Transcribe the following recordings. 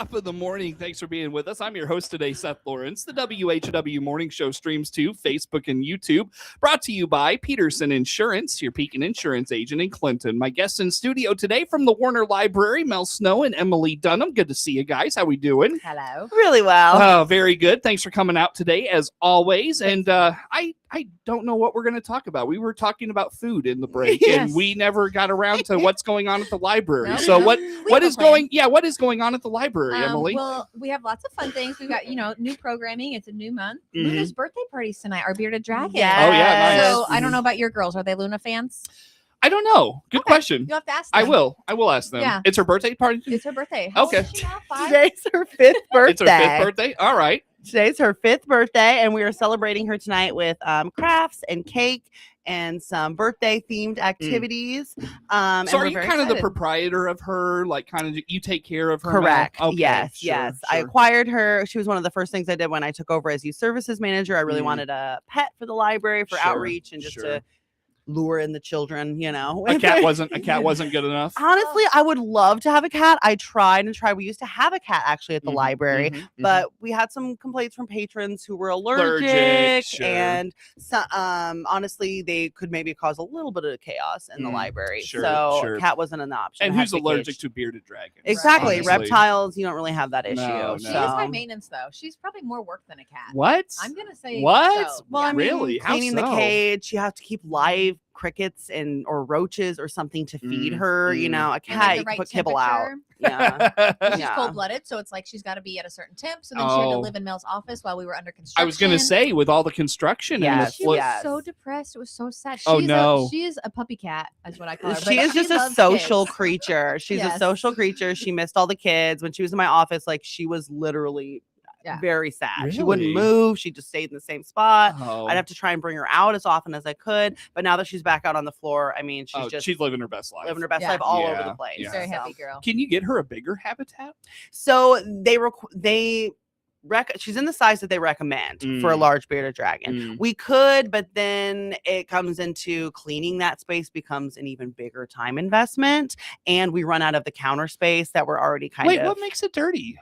top of the morning. Thanks for being with us. I'm your host today, Seth Lawrence. The WHOW Morning Show streams to Facebook and YouTube. Brought to you by Peterson Insurance, your Pekin Insurance agent in Clinton. My guests in studio today from the Warner Library, Mel Snow and Emily Dunham. Good to see you guys. How we doing? Hello. Really well. Oh, very good. Thanks for coming out today, as always. And I don't know what we're going to talk about. We were talking about food in the break, Yes. and we never got around to what's going on at the library. No, So no. what We what have a is plan. going on at the library, Emily? Well, we have lots of fun things. We've got, new programming. It's a new month. Mhm. Luna's birthday parties tonight. Our bearded dragon. Yes. Oh, yeah, nice. So I don't know about your girls. Are they Luna fans? I don't know. Good Okay. question. You'll have to ask them. I will ask them. Yeah. It's her birthday party? It's her birthday. How old Okay. is she now? 5? Today's her fifth birthday. It's her fifth birthday? All right. Today's her fifth birthday, and we are celebrating her tonight with crafts and cake and some birthday themed activities. And So are we're you very kind of the excited. propriether of her? Like kind of you take care of her? Correct. Now? Okay, yes. sure, yes. I sure. acquired her. She was one of the first things I did when I took over as youth services manager. I really wanted a pet for the library for Sure, outreach and just sure. to lure in the children, A cat wasn't good enough. Honestly, I would love to have a cat. I tried and tried. We used to have a cat actually at the Mhm, library, mhm, mhm. but we had some complaints from patrons who were allergic, Sure. and honestly, they could maybe cause a little bit of chaos in the library. Sure, so sure. a cat wasn't an option. And It had who's to be allergic caged. to bearded dragons? Exactly. honestly. Reptiles, you don't really have that issue. No, She no. is high So- maintenance, though. She's probably more work than a cat. What? I'm going to say What? so. Well, Yeah. I mean, Really? How cleaning the so? cage, you have to keep live crickets or roaches or something to feed her. You know, a And, cat, like, the you right put kibble out. temperature. Yeah. She's Yeah. cold-blooded, so it's like she's got to be at a certain temp. So then she had to Oh. live in Mel's office while we were under construction. I was gonna say with all the construction and the Yes, She was Yes. so depressed. It was so sad. Oh, no. She is a puppy cat, is what I call her. She but is just a loves social kids. creature. She's a Yes. social creature. She missed all the kids. When she was in my office, like she was literally Yeah. very sad. She wouldn't Really? move. She just stayed in the same spot. Oh. I'd have to try and bring her out as often as I could. But now that she's back out on the floor, I mean, she's just she's living her best life. living her best Yeah. life all over Yeah, the place. yeah. Very So- happy girl. Can you get her a bigger habitat? So she's in the size that they recommend for a Mm. large bearded dragon. Mm. We could, but then it comes into cleaning that space becomes an even bigger time investment, and we run out of the counter space that we're already kind Wait, of what makes it dirty?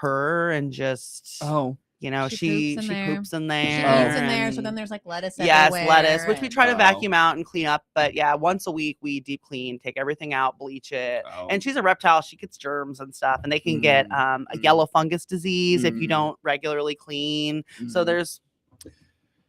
her and just Oh, She she poops in there. poops in She there. eats in there, so and- then there's like lettuce Yes, everywhere. lettuce, which we and- try to Wow. vacuum out and clean up. But yeah, once a week we deep clean, take everything out, bleach it. oh. And she's a reptile; she gets germs and stuff, and they can get a mm. yellow fungus disease if you Mm. don't regularly clean. So Mm. there's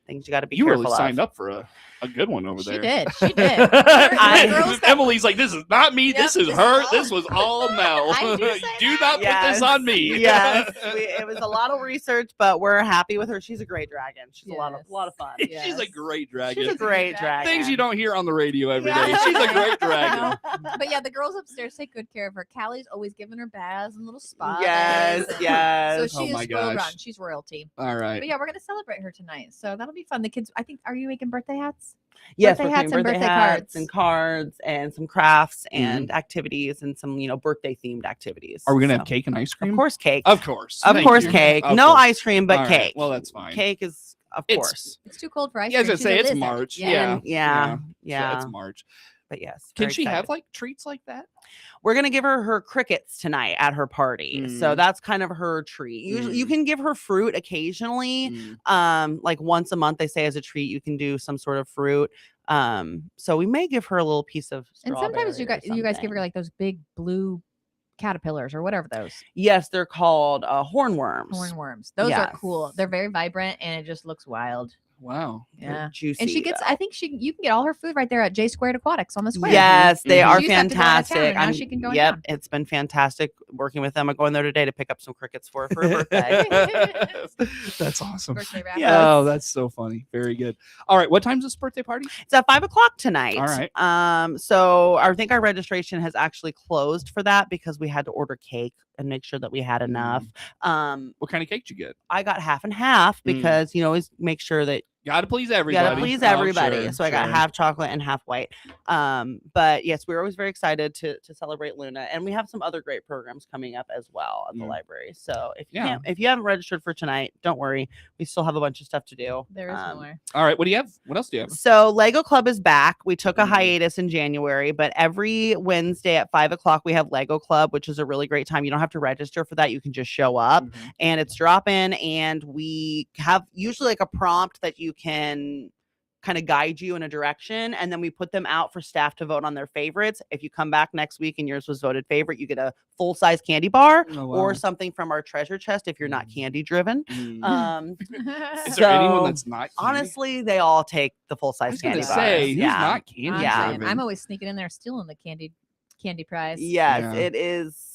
things you got to be you careful really of. signed up for a good one over She there. did. She did. I- Girls got- Emily's like, this is not me. Yep, this is this is her. all- This was all Mel. I do say Do that. not put this Yes. on me. Yes, it was a lot of research, but we're happy with her. She's a great dragon. She's a lot of fun. Yes. She's a great dragon. She's a great dragon. Things you don't hear on the radio every day. Yeah. She's a great I dragon. know. But yeah, the girls upstairs take good care of her. Callie's always giving her baths and little spas. Yes, and- yes. So she Oh my is spoiled gosh. rotten. She's royalty. All right. But yeah, we're gonna celebrate her tonight. So that'll be fun. The kids, I think, are you making birthday hats? Yes, birthday we're hats doing and birthday birthday hats cards. and cards and some crafts and activities and some birthday themed activities. Are we gonna So, have cake and ice cream? Of course, cake. Of course. Of Thank course, you. cake. Of No course. ice cream, but All right. cake. Well, that's fine. Cake is, of It's- course. It's too cold for ice Yeah, I was cream. gonna She's say a it's lizard. March. And Yeah. yeah. It's March. But yes. Can very she have excited. like treats like that? We're gonna give her crickets tonight at her party. So Mm. that's kind of her treat. Usually you can give her fruit occasionally. Mm. Like once a month, they say as a treat, you can do some sort of fruit. So we may give her a little piece of And sometimes you strawberry or guys give her something. like those big blue caterpillars or whatever those Yes, they're called hornworms. hornworms. Those are cool. Yes. They're very vibrant and it just looks wild. Wow. They're Yeah. juicy. And she gets, though. I think you can get all her food right there at J Squared Aquatics on the square. Yes, they Mhm. are She used to have to go out of town, fantastic. and now she can go in Yep, town. it's been fantastic working with them. I'm going there today to pick up some crickets for her for her birthday. That's awesome. Birthday wrap. Yes. Oh, that's so funny. Very good. All right. What time's this birthday party? It's at 5:00 tonight. All right. So I think our registration has actually closed for that because we had to order cake and make sure that we had enough. What kind of cake did you get? I got half and half because always make sure that Gotta please You everybody. gotta please Oh, everybody. sure, So I got sure. half chocolate and half white. But yes, we're always very excited to celebrate Luna, and we have some other great programs coming up as well at the library. So if you if you haven't registered for tonight, don't worry, we still have a bunch of stuff to do. There is more. All right, what do you have? What else do you have? So Lego Club is back. We took a hiatus in January, but every Wednesday at 5:00 we have Lego Club, which is a really great time. You don't have to register for that. You can just show up and it's drop in, and we have usually like a prompt that you can kind of guide you in a direction, and then we put them out for staff to vote on their favorites. If you come back next week and yours was voted favorite, you get a full-size candy bar or something from our treasure chest if you're not candy driven. Is there anyone that's not candy? Honestly, they all take the full-size candy bars. Who's not candy driven? I'm always sneaking in there stealing the candy prize. Yes, it is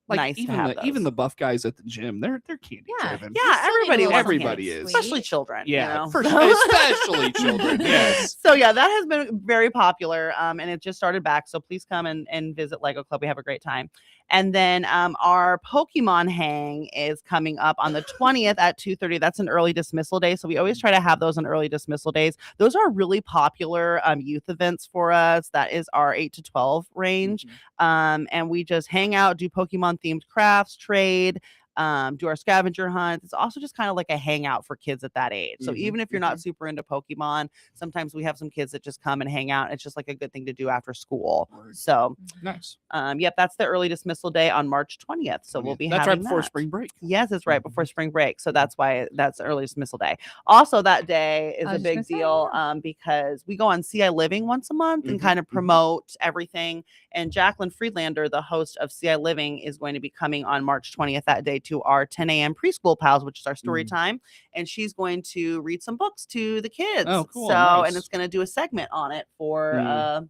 nice to have even the buff guys at the gym, they're candy driven. Yeah, everybody is, especially children. Yeah, you know? especially children. Yes. So yeah, that has been very popular, and it just started back. So please come and visit Lego Club. We have a great time. And then our Pokemon hang is coming up on the 20th at 2:30. That's an early dismissal day. So we always try to have those on early dismissal days. Those are really popular youth events for us. That is our 8 to 12 range. And we just hang out, do Pokemon themed crafts, trade, do our scavenger hunts. It's also just kind of like a hangout for kids at that age. So even if you're not super into Pokemon, sometimes we have some kids that just come and hang out. It's just like a good thing to do after school. So nice. Yep, that's the early dismissal day on March 20th. So we'll be that's having right before that. spring break. Yes, it's right before spring break. So that's why that's early dismissal day. Also, that day is a big deal because we go on CI Living once a month and kind of promote everything. And Jacqueline Friedlander, the host of CI Living, is going to be coming on March 20th that day to our 10 a.m. preschool pals, which is our story time. And she's going to read some books to the kids. Oh, cool. So, nice. and it's going to do a segment on it for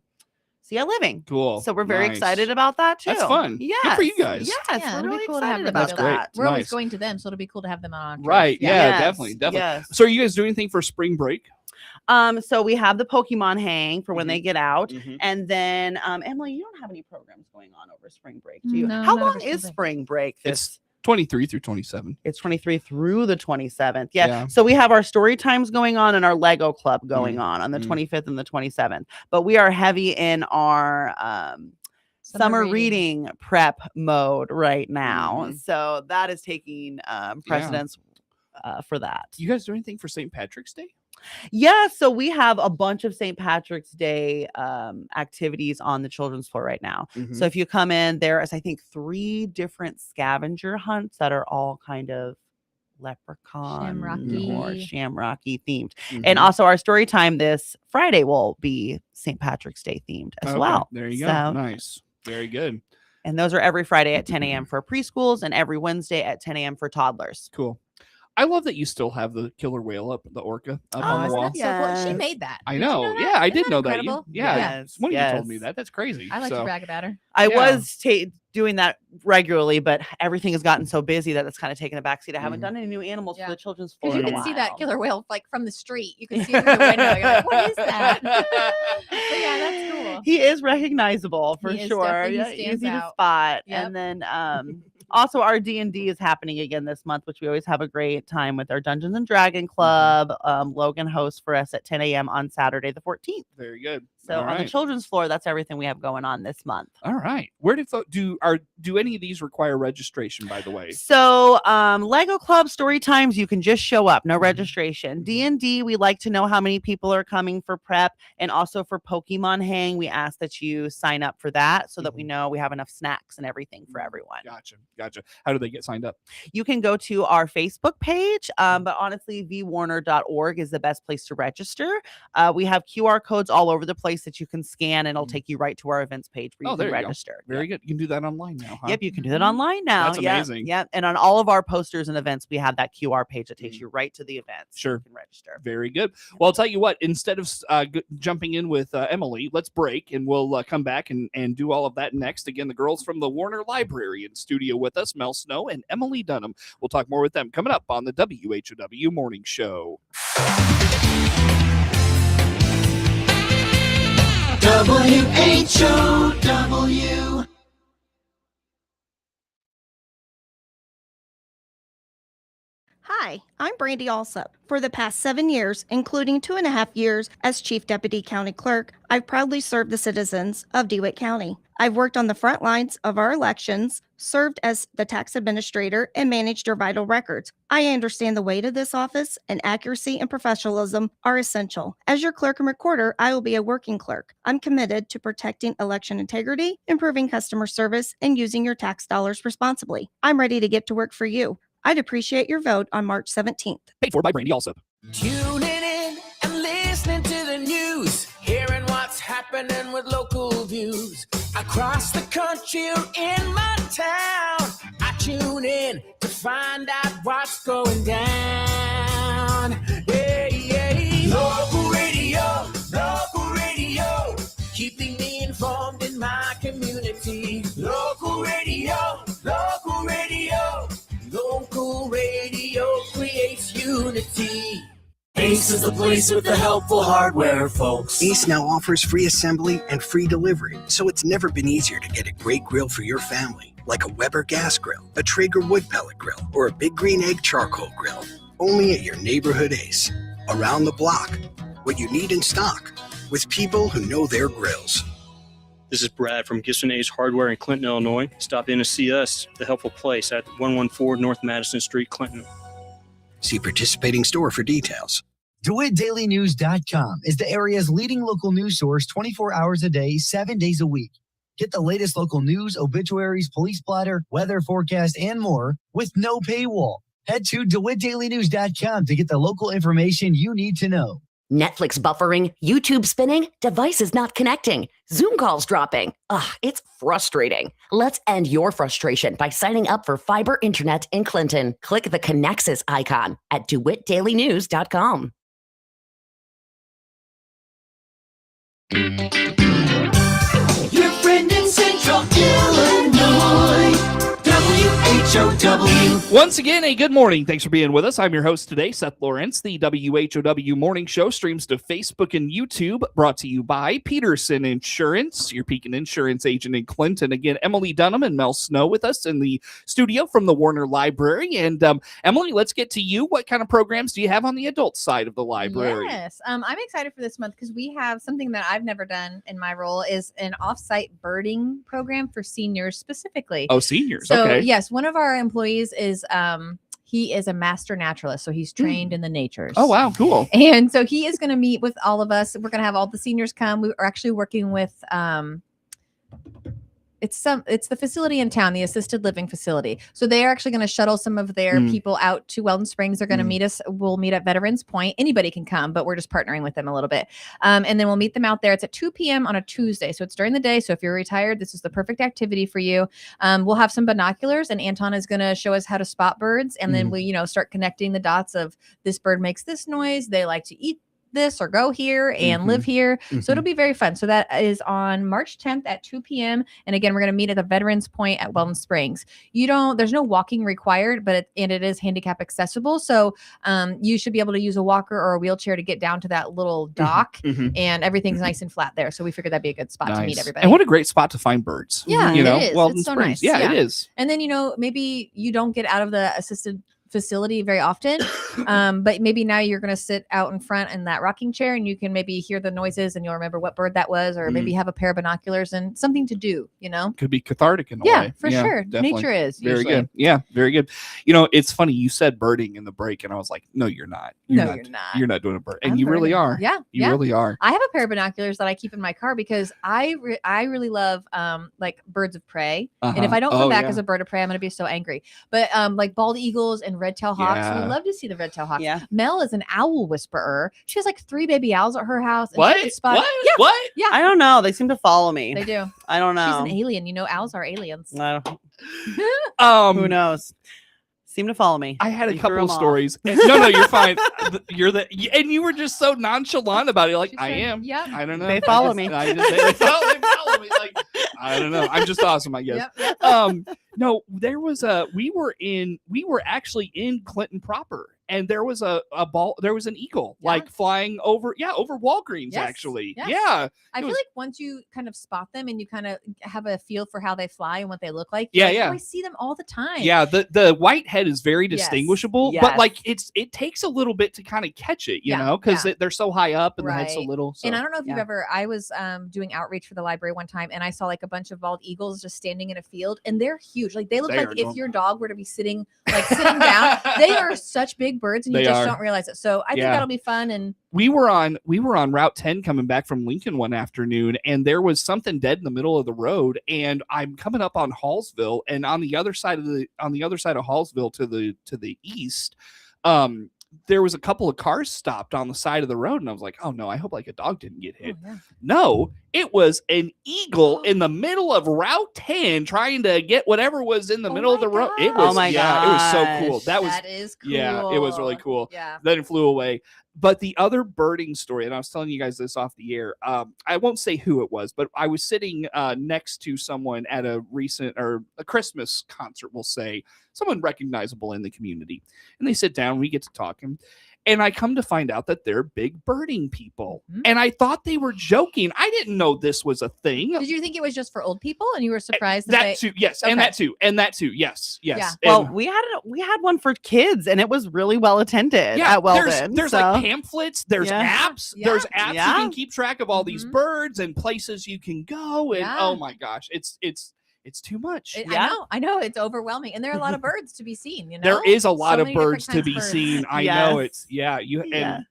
CI Living. Cool. So we're very excited about that too. That's fun. Yeah. Good for you guys. Yes, Yeah, we're really cool to excited have about them. that. We're always going to them, so it'll be cool to have them on. Right. Yeah, Yes, definitely. yes. So are you guys doing anything for spring break? So we have the Pokemon hang for when they get out. And then Emily, you don't have any programs going on over spring break, do you? No, How not long over is spring break? It's 23 through 27. It's 23 through the 27th. Yeah. So we have our story times going on and our Lego Club going on the 25th and the 27th. But we are heavy in our summer reading prep mode right now. So that is taking precedence for that. You guys do anything for St. Patrick's Day? Yeah, so we have a bunch of St. Patrick's Day activities on the children's floor right now. So if you come in, there is, I think, 3 different scavenger hunts that are all kind of leprechaun or shamrocky themed. And also our story time this Friday will be St. Patrick's Day themed as well. There you go. Nice. Very good. And those are every Friday at 10 a.m. for preschools and every Wednesday at 10 a.m. for toddlers. Cool. I love that you still have the killer whale up, the orca up on the wall. So cool. She made that. I know. Yeah, I did know that. You told me that. That's crazy. I like to brag about her. I was doing that regularly, but everything has gotten so busy that it's kind of taken a backseat. I haven't done any new animals for the children's floor. You can see that killer whale like from the street. You can see it through the window. You're like, what is that? But yeah, that's cool. He is recognizable for sure. Yeah, easy to spot. And then also our D&D is happening again this month, which we always have a great time with our Dungeons and Dragon Club. Logan hosts for us at 10 a.m. on Saturday the 14th. Very good. So on the children's floor, that's everything we have going on this month. All right. Where do any of these require registration, by the way? So Lego Club story times, you can just show up, no registration. D&D, we like to know how many people are coming for prep, and also for Pokemon hang, we ask that you sign up for that so that we know we have enough snacks and everything for everyone. Gotcha. How do they get signed up? You can go to our Facebook page, but honestly, vwarner.org is the best place to register. We have QR codes all over the place that you can scan, and it'll take you right to our events page where you can register. Very good. You can do that online now, huh? Yep, you can do that online now. That's amazing. Yep. And on all of our posters and events, we have that QR page that takes you right to the events. Sure. You can register. Very good. Well, I'll tell you what, instead of jumping in with Emily, let's break and we'll come back and do all of that next. Again, the girls from the Warner Library in studio with us, Mel Snow and Emily Dunham. We'll talk more with them coming up on the WHOW Morning Show. WHOW. Hi, Hi, I'm Brandy Alsop. For the past 7 years, including 2.5 years as Chief Deputy County Clerk, I've proudly served the citizens of DeWitt County. I've worked on the front lines of our elections, served as the tax administrator, and managed our vital records. I understand the weight of this office, and accuracy and professionalism are essential. As your clerk and recorder, I will be a working clerk. I'm committed to protecting election integrity, improving customer service, and using your tax dollars responsibly. I'm ready to get to work for you. I'd appreciate your vote on March 17th. Paid for by Brandy Alsop. Tuning in and listening to the news, hearing what's happening with local views across the country or in my town. I tune in to find out what's going down. Yeah, yeah. Local radio, keeping me informed in my community. Local radio. Local radio creates unity. Ace is the place with the helpful hardware, folks. Ace now offers free assembly and free delivery, so it's never been easier to get a great grill for your family, like a Weber gas grill, a Traeger wood pellet grill, or a Big Green Egg charcoal grill. Only at your neighborhood Ace. Around the block, what you need in stock, with people who know their grills. This is Brad from Gibson Ace Hardware in Clinton, Illinois. Stop in to see us, The Helpful Place at 114 North Madison Street, Clinton. See participating store for details. DeWittDailyNews.com is the area's leading local news source 24 hours a day, 7 days a week. Get the latest local news, obituaries, police blotter, weather forecast, and more with no paywall. Head to DeWittDailyNews.com to get the local information you need to know. Netflix buffering, YouTube spinning, devices not connecting, Zoom calls dropping. It's frustrating. Let's end your frustration by signing up for fiber internet in Clinton. Click the Connexus icon at DeWittDailyNews.com. Your friend in Central Illinois, WHOW. Once again, a good morning. Thanks for being with us. I'm your host today, Seth Lawrence. The WHOW Morning Show streams to Facebook and YouTube, brought to you by Peterson Insurance, your Pekin Insurance agent in Clinton. Again, Emily Dunham and Mel Snow with us in the studio from the Warner Library. And Emily, let's get to you. What kind of programs do you have on the adult side of the library? Yes, I'm excited for this month because we have something that I've never done in my role is an off-site birding program for seniors specifically. Oh, seniors. So Okay. yes, one of our employees is he is a master naturalist, so he's trained in the natures. Oh, wow. Cool. And so he is going to meet with all of us. We're going to have all the seniors come. We are actually working with it's the facility in town, the assisted living facility. So they are actually going to shuttle some of their people out to Weldon Springs. They're going to meet us. We'll meet at Veterans Point. Anybody can come, but we're just partnering with them a little bit. And then we'll meet them out there. It's at 2 p.m. on a Tuesday. So it's during the day. So if you're retired, this is the perfect activity for you. We'll have some binoculars, and Anton is going to show us how to spot birds. And then we, start connecting the dots of this bird makes this noise. They like to eat this or go here and live here. So it'll be very fun. So that is on March 10th at 2 p.m. And again, we're going to meet at the Veterans Point at Weldon Springs. There's no walking required, but it is handicap accessible. So you should be able to use a walker or a wheelchair to get down to that little dock, and everything's nice and flat there. So we figured that'd be a good spot to meet everybody. And what a great spot to find birds. Yeah, it is. Weldon It's so Springs. nice. Yeah, it is. And then, maybe you don't get out of the assisted facility very often, but maybe now you're going to sit out in front in that rocking chair and you can maybe hear the noises and you'll remember what bird that was, or maybe have a pair of binoculars and something to do, Could be cathartic in a way. Yeah, for sure. Definitely. Nature is very usually. good. Yeah, very good. It's funny, you said birding in the break and I was like, no, you're not. You're not doing a bird. And I'm you really birding. are. Yeah. You really are. I have a pair of binoculars that I keep in my car because I really love like birds of prey. And if I don't come back as a bird of prey, I'm going to be so angry. But like bald eagles and red-tailed hawks, we love to see the red-tailed hawks. Yeah. Mel is an owl whisperer. She has like 3 baby owls at her house. And What? she can spot- What? Yeah. What? Yeah. I don't know. They seem to follow me. They do. I don't know. She's an alien. Owls are aliens. I don't- Who knows? Seem to follow me. I had a You couple threw of 'em off. stories. No, you're fine. And you were just so nonchalant about it. Like, I am. Yeah. I don't know. They follow me. They follow me. Like, I don't know. I'm just awesome, I guess. Yep. No, there was we were actually in Clinton proper. and there was an eagle like flying over Walgreens actually. Yes. Yeah. I feel like once you kind of spot them and you kind of have a feel for how they fly and what they look like, yeah, like, oh, I see them all the time. Yeah, the white head is very distinguishable, Yes. but like it takes a little bit to kind of catch it, you know, because they're so high up and the head's so Right. little. So. And I don't know if you've ever, I was doing outreach for the library one time and I saw like a bunch of bald eagles just standing in a field and they're huge. Like they look They like are if enormous. your dog were to be sitting down. They are such big birds and you just don't realize it. So I think that'll be fun. And we were on Route 10 coming back from Lincoln one afternoon, and there was something dead in the middle of the road. And I'm coming up on Hallsville, and on the other side of Hallsville to the east, there was a couple of cars stopped on the side of the road, and I was like, oh no, I hope like a dog didn't get hit. No, it was an eagle in the middle of Route 10 trying to get whatever was in the middle of the road. It was, it was so cool. That is cool. Yeah, it was really cool. Yeah. Then it flew away. But the other birding story, and I was telling you guys this off the air, I won't say who it was, but I was sitting next to someone at a Christmas concert, we'll say, someone recognizable in the community. And they sit down, we get to talking. And I come to find out that they're big birding people. Mm-hmm. And I thought they were joking. I didn't know this was a thing. Did you think it was just for old people and you were surprised? That too, yes. Okay. And that too. Yes. Yeah. Well, we had one for kids and it was really well attended at Weldon. There's like pamphlets, there's apps. Yeah. There's apps you can keep track of all these birds and places you can go. And oh my gosh, it's too much. I know. It's overwhelming. And there are a lot of birds to be seen, you know? There is a lot of birds to be seen. I know it's, and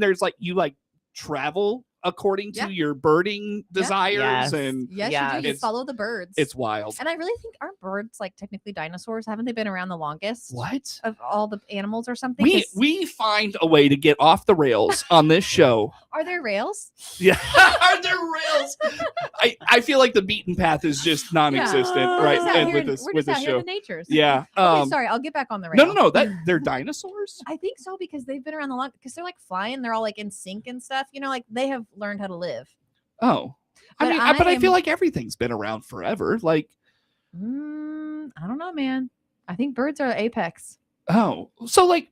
there's like, you like travel according to your birding desires. And you do. You follow the birds. It's wild. And I really think, aren't birds like technically dinosaurs? Haven't they been around the longest? What? Of all the animals or something? We find a way to get off the rails on this show. Are there rails? Yeah. Are there rails? I feel like the beaten path is just non-existent, right? And with this show. In the natures. Yeah. Okay, sorry, I'll get back on the rails. No. They're dinosaurs? I think so because they've been around the long because they're like flying, they're all like in sync and stuff. You know, like they have learned how to live. Oh. I feel like everything's been around forever. Like I don't know, man. I think birds are the apex. Oh, so like,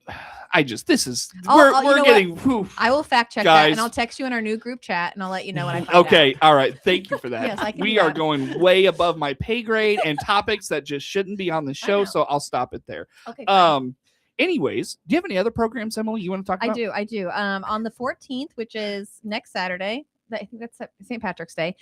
we're getting. I will fact check that, and I'll text you in our new group chat, and I'll let you know when I find out. All right. Thank you for that. Yes, I can we are going way above my pay grade and topics that just shouldn't be on the show, so I'll stop it there. Okay. Anyways, do you have any other programs, Emily, you want to talk about? I do. On the 14th, which is next Saturday. I think that's St. Patrick's Day.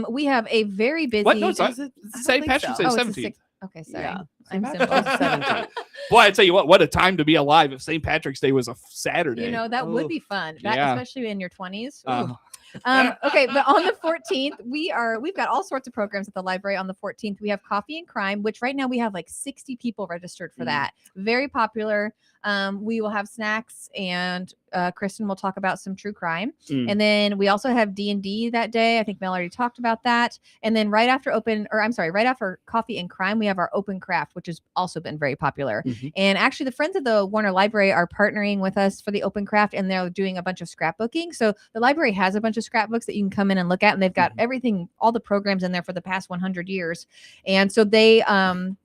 We have a very busy. What? No, it's St. Patrick's Day, 17th. Okay, sorry. Yeah. I'm simple. 17th. Boy, I tell you what a time to be alive if St. Patrick's Day was a Saturday. You know, that would be fun. Especially in your 20s. Okay, but on the 14th, we've got all sorts of programs at the library. On the 14th, we have Coffee and Crime, which right now we have like 60 people registered for that. Very popular. We will have snacks and Kristen will talk about some true crime. And then we also have D&D that day. I think Mel already talked about that. And then right after Coffee and Crime, we have our open craft, which has also been very popular. And actually the Friends of the Warner Library are partnering with us for the open craft and they're doing a bunch of scrapbooking. So the library has a bunch of scrapbooks that you can come in and look at, and they've got everything, all the programs in there for the past 100 years. And so they,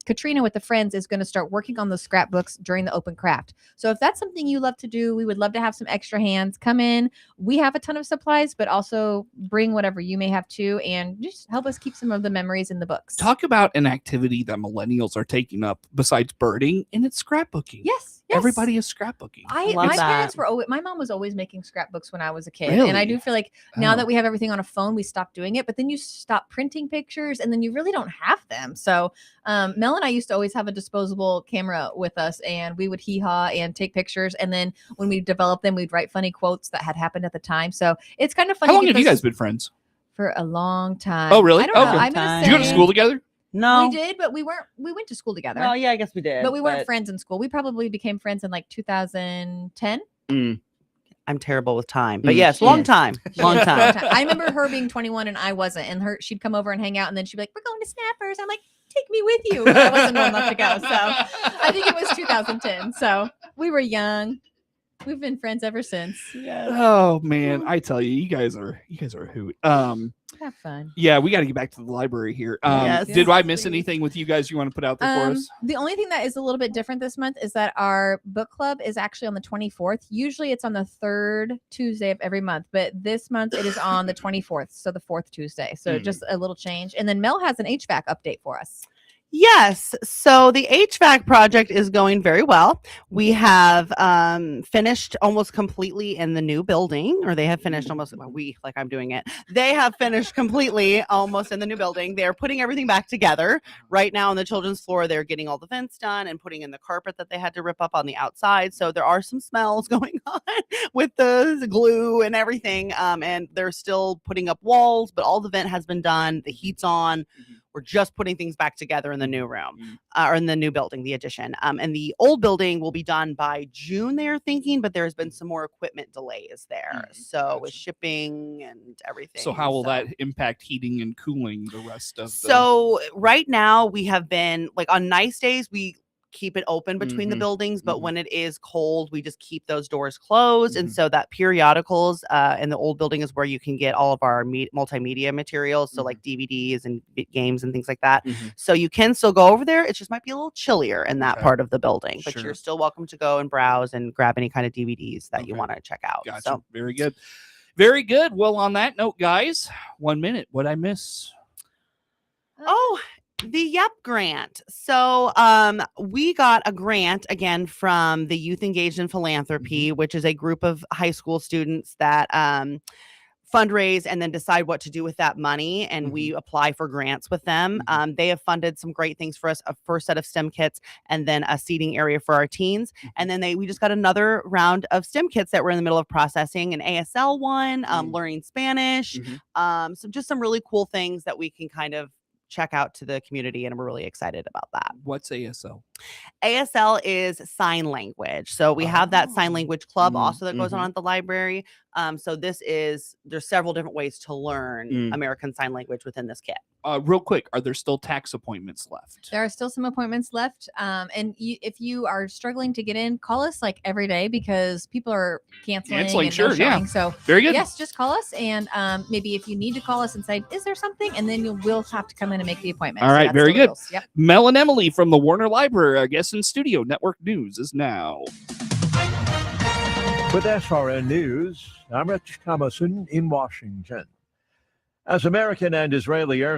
Katrina with the Friends is going to start working on those scrapbooks during the open craft. So if that's something you love to do, we would love to have some extra hands come in. We have a ton of supplies, but also bring whatever you may have too, and just help us keep some of the memories in the books. Talk about an activity that millennials are taking up besides birding, and it's scrapbooking. Yes. Everybody is scrapbooking. My mom was always making scrapbooks when I was a kid. Really? And I do feel like now that we have everything on a phone, we stopped doing it, but then you stop printing pictures and then you really don't have them. So Mel and I used to always have a disposable camera with us and we would hee-haw and take pictures. And then when we developed them, we'd write funny quotes that had happened at the time. So it's kind of funny. How long have you guys been friends? For a long time. Oh, really? I don't know. Did you go to school together? No, we did, but we went to school together. Oh, yeah, I guess we did. But we weren't friends in school. We probably became friends in like 2010. I'm terrible with time, but yes, long time. I remember her being 21 and I wasn't, and she'd come over and hang out, and then she'd be like, "We're going to Snappers." I'm like, "Take me with you." But I wasn't old enough to go, so I think it was 2010. So we were young. We've been friends ever since. Oh man, I tell you, you guys are a hoot. Have fun. Yeah, we got to get back to the library here. Yes. Did I miss Please. anything with you guys you want to put out there for us? The only thing that is a little bit different this month is that our book club is actually on the 24th. Usually it's on the third Tuesday of every month, but this month it is on the 24th, so the fourth Tuesday. So just a little change. And then Mel has an HVAC update for us. Yes. So the HVAC project is going very well. We have finished almost completely in the new building, or they have finished almost, like I'm doing it. They have finished completely almost in the new building. They're putting everything back together. Right now on the children's floor, they're getting all the vents done and putting in the carpet that they had to rip up on the outside. So there are some smells going on with the glue and everything. And they're still putting up walls, but all the vent has been done. The heat's on. We're just putting things back together in the new room or in the new building, the addition. And the old building will be done by June, they're thinking, but there's been some more equipment delays there. So with shipping and everything. So how will that impact heating and cooling the rest of the... So right now we have been, like on nice days, we keep it open between the buildings, but when it is cold, we just keep those doors closed. And so that periodicals in the old building is where you can get all of our multimedia materials, so like DVDs and games and things like that. So you can still go over there. It just might be a little chillier in that part of the building, but you're still welcome to go and browse and grab any kind of DVDs that you want to check out. Gotcha. So Very good. Very good. Well, on that note, guys, 1 minute. What'd I miss? Oh, the YEP grant. So we got a grant again from the Youth Engaged in Philanthropy, which is a group of high school students that fundraise and then decide what to do with that money. And we apply for grants with them. They have funded some great things for us, a first set of STEM kits and then a seating area for our teens. And then we just got another round of STEM kits that we're in the middle of processing, an ASL one, learning Spanish, just some really cool things that we can kind of check out to the community, and we're really excited about that. What's ASL? ASL is sign language. So we have that sign language club also that goes on at the library. So there's several different ways to learn American Sign Language within this kit. Real quick, are there still tax appointments left? There are still some appointments left. And if you are struggling to get in, call us like every day because people are canceling and sure, no-showing. So very good. Yes, just call us. And maybe if you need to call us and say, is there something? And then you will have to come in and make the appointment. All right, very good. Yep. Mel and Emily from the Warner Library, I guess in studio. Network News is now. With SRN News, I'm Rich Thomason in Washington. As American and Israeli air